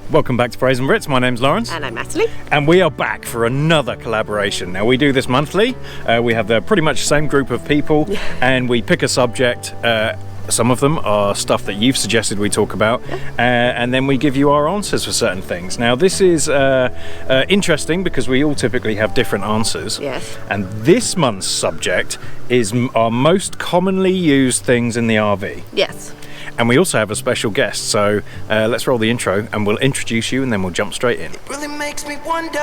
Welcome back to Brazen Brits. My name's Laurence. And I'm Natalie. And we are back for another collaboration. Now, we do this monthly. We have the pretty much same group of people and we pick a subject. Some of them are stuff that you've suggested we talk about, and then we give you our answers for certain things. Now, this is interesting because we all typically have different answers. Yes. And this month's subject is our most commonly used things in the RV. Yes. And we also have a special guest, so let's roll the intro and we'll introduce you and then we'll jump straight in. It really makes me wonder.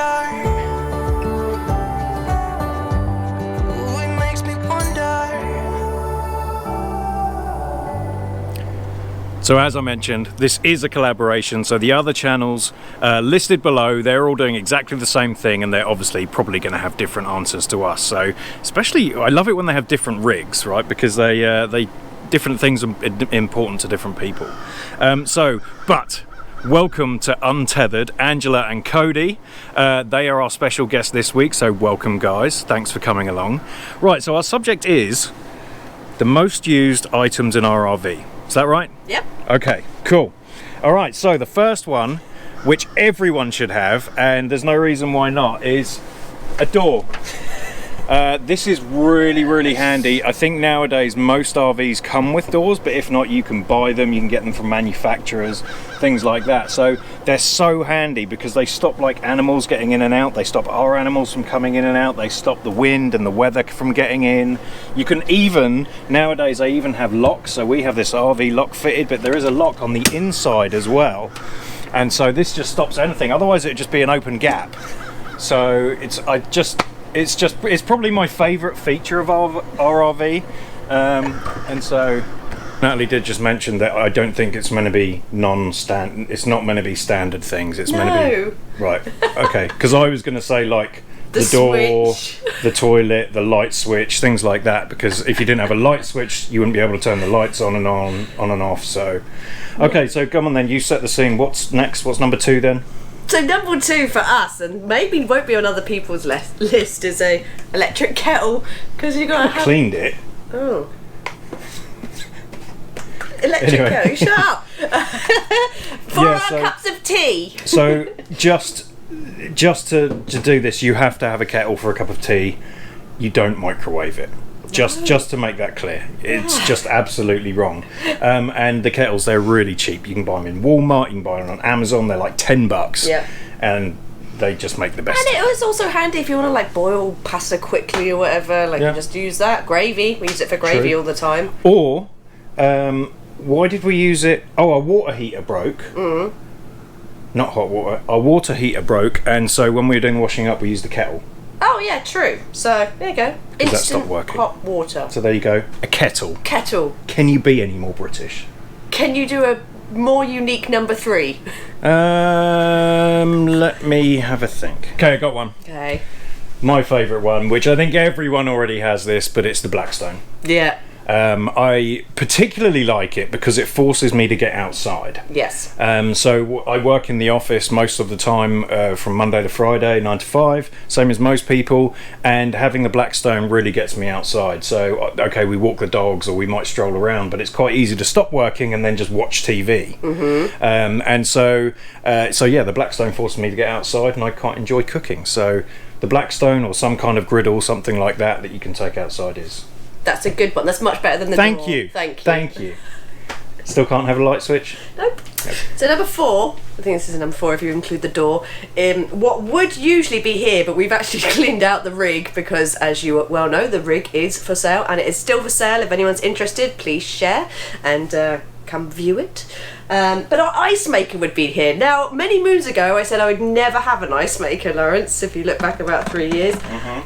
So as I mentioned, this is a collaboration, so the other channels listed below, they're all doing exactly the same thing and they're obviously probably going to have different answers to us. So especially, I love it when they have different rigs, right? Because they different things are important to different people. But welcome to Untethered, Angela and Cody. They are our special guests this week, so welcome guys. Thanks for coming along. Right, so our subject is the most used items in our RV. Is that right? Yep. Okay, cool. All right, so the first one, which everyone should have, and there's no reason why not, is a door. This is really handy. I think nowadays most RVs come with doors, but if not, you can buy them, you can get them from manufacturers, things like that. So they're so handy because they stop like animals getting in and out, they stop our animals from coming in and out, they stop the wind and the weather from getting in. You can even, nowadays they even have locks, so we have this RV lock fitted, but there is a lock on the inside as well. And so this just stops anything, otherwise it would just be an open gap. So it's probably my favourite feature of our RV, and so Natalie did just mention that I don't think it's meant to be non-standard. It's not meant to be standard things. It's meant to be right. Okay, because I was going to say like the door, the toilet, the light switch, things like that. Because if you didn't have a light switch, you wouldn't be able to turn the lights on and off. So, okay, so come on then. You set the scene. What's next? What's number 2 then? So number 2 for us, and maybe won't be on other people's list, is a electric kettle, because you're gonna have... Cleaned it. Oh. Electric kettle. Shut up. For our cups of tea. So just to do this, you have to have a kettle for a cup of tea. You don't microwave it. Just to make that clear, it's just absolutely wrong. And the kettles, they're really cheap. You can buy them in Walmart, you can buy them on Amazon. They're like $10. Yeah. And they just make the best. And it was also handy if you want to like boil pasta quickly or whatever. Like you just use that. Gravy, we use it for gravy all the time. Or why did we use it? Oh, our water heater broke. Not hot water. Our water heater broke, and so when we were doing washing up, we used the kettle. Oh yeah, true. So there you go. Does that stop working? Hot water. So there you go. A kettle. Kettle. Can you be any more British? Can you do a more unique number 3? Let me have a think. Okay, I got one. Okay. My favourite one, which I think everyone already has this, but it's the Blackstone. Yeah. I particularly like it because it forces me to get outside. Yes. So I work in the office most of the time from Monday to Friday, 9 to 5, same as most people, and having the Blackstone really gets me outside. So, okay, we walk the dogs or we might stroll around, but it's quite easy to stop working and then just watch TV. And so yeah, the Blackstone forces me to get outside and I quite enjoy cooking. So the Blackstone or some kind of griddle, something like that you can take outside is... That's a good one. That's much better than the Thank door. you. Thank you. Still can't have a light switch? Nope. So number 4, I think this is number 4 if you include the door, what would usually be here, but we've actually cleaned out the rig because, as you well know, the rig is for sale, and it is still for sale. If anyone's interested, please share and come view it. But our ice maker would be here. Now, many moons ago, I said I would never have an ice maker, Laurence, if you look back about 3 years.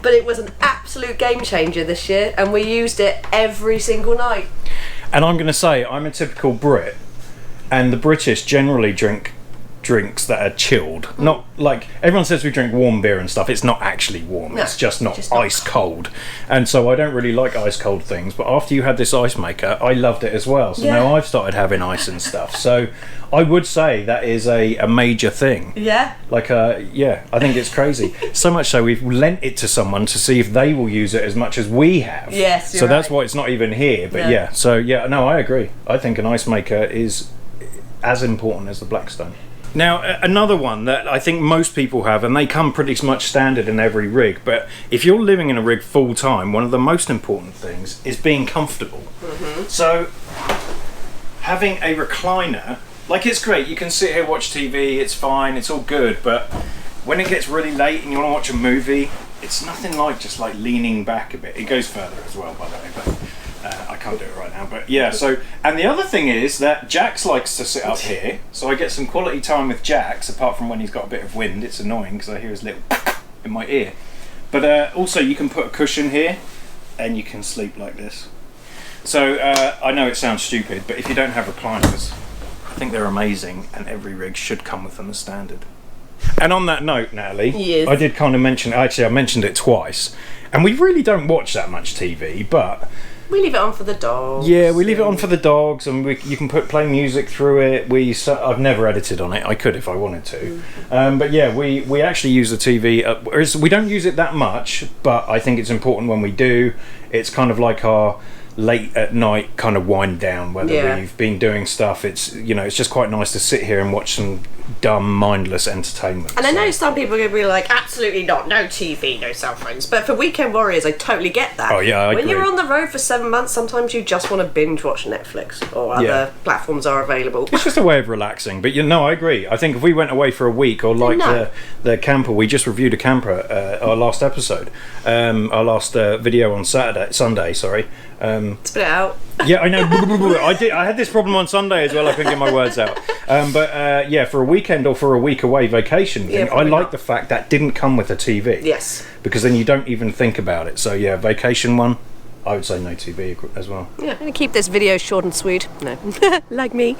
But it was an absolute game changer this year, and we used it every single night. And I'm going to say, I'm a typical Brit, and the British generally drink drinks that are chilled. Not like everyone says we drink warm beer and stuff. It's not actually warm. No, it's just not ice cold. And so I don't really like ice cold things. But after you had this ice maker, I loved it as well. So now I've started having ice and stuff. So I would say that is a major thing. Yeah. Like yeah, I think it's crazy. So much so we've lent it to someone to see if they will use it as much as we have. Yes. So that's why it's not even here. But yeah. So yeah, no, I agree. I think an ice maker is as important as the Blackstone. Now, another one that I think most people have, and they come pretty much standard in every rig, but if you're living in a rig full time, one of the most important things is being comfortable. So, having a recliner, like, it's great, you can sit here, watch TV, it's fine, it's all good, but when it gets really late and you want to watch a movie, it's nothing like just like leaning back a bit. It goes further as well, by the way, but I can't do it right now. But yeah, so, and the other thing is that Jax likes to sit up here, so I get some quality time with Jax, apart from when he's got a bit of wind. It's annoying because I hear his little in my ear. But also you can put a cushion here and you can sleep like this. So I know it sounds stupid, but if you don't have recliners, I think they're amazing, and every rig should come with them as standard. And on that note, Natalie, yes. I did kind of mention, actually I mentioned it twice, and we really don't watch that much TV, but we leave it on for the dogs. Yeah, we leave it on for the dogs, and you can play music through it. I've never edited on it. I could if I wanted to. But yeah, we actually use the TV. We don't use it that much, but I think it's important when we do. It's kind of like our late at night kind of wind down, whether we've been doing stuff. It's, you know, it's just quite nice to sit here and watch some dumb, mindless entertainment. And I know some people are going to be like, absolutely not, no TV, no cell phones. But for weekend warriors, I totally get that. Oh yeah, I agree. When you're on the road for 7 months, sometimes you just want to binge watch Netflix, or other platforms are available. It's just a way of relaxing. But you know, I agree. I think if we went away for a week, or like the camper, we just reviewed a camper, our last episode, our last video on Sunday. Spit it out. Yeah, I know. I had this problem on Sunday as well. I couldn't get my words out. But yeah, for a weekend or for a week away vacation thing, I like the fact that didn't come with a TV. Yes. Because then you don't even think about it. So yeah, vacation one, I would say no TV as well. Yeah, I'm going to keep this video short and sweet. No, like me.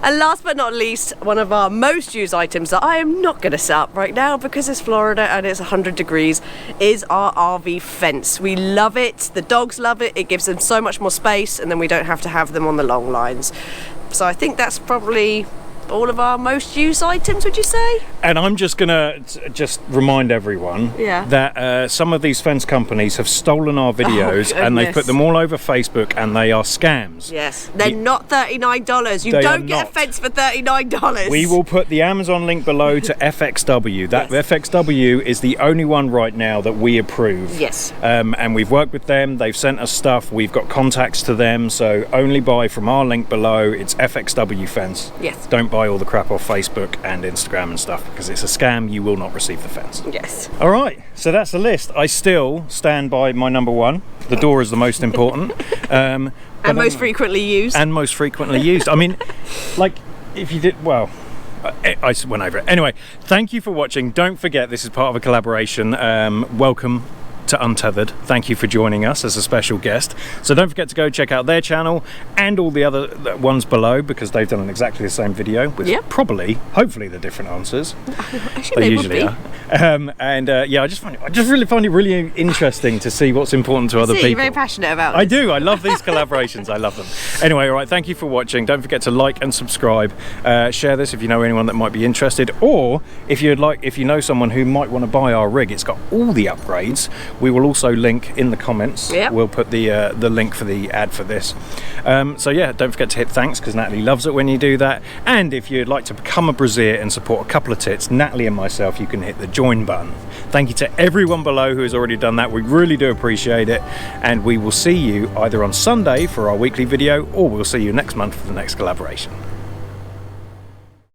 And last but not least, one of our most used items that I am not going to set up right now because it's Florida and it's 100 degrees is our RV fence. We love it, the dogs love it, it gives them so much more space, and then we don't have to have them on the long lines. So I think that's probably all of our most used items, would you say? And I'm just gonna remind everyone that some of these fence companies have stolen our videos and they've put them all over Facebook, and they are scams. Yes, they're not $39. You don't get a fence for $39. We will put the Amazon link below to FXW. That FXW is the only one right now that we approve. Yes. And we've worked with them. They've sent us stuff. We've got contacts to them. So only buy from our link below. It's FXW fence. Yes. Don't buy all the crap off Facebook and Instagram and stuff, because it's a scam. You will not receive the fence. Yes. All right, so that's the list. I still stand by my number one. The door is the most important. And most frequently used. And most frequently used. I mean, like, if you did, well, I went over it. Anyway, thank you for watching. Don't forget, this is part of a collaboration. Welcome to Untethered. Thank you for joining us as a special guest. So don't forget to go check out their channel and all the other ones below, because they've done exactly the same video with hopefully the different answers. I think they usually are. Yeah, I just really find it really interesting to see what's important to other people. You're very passionate about this. I do. I love these collaborations. I love them. Anyway, all right. Thank you for watching. Don't forget to like and subscribe. Share this if you know anyone that might be interested, or if you know someone who might want to buy our rig. It's got all the upgrades. We will also link in the comments. Yep. We'll put the link for the ad for this. So yeah, don't forget to hit thanks, because Natalie loves it when you do that. And if you'd like to become a Braziere and support a couple of tits, Natalie and myself, you can hit the join button. Thank you to everyone below who has already done that. We really do appreciate it. And we will see you either on Sunday for our weekly video, or we'll see you next month for the next collaboration.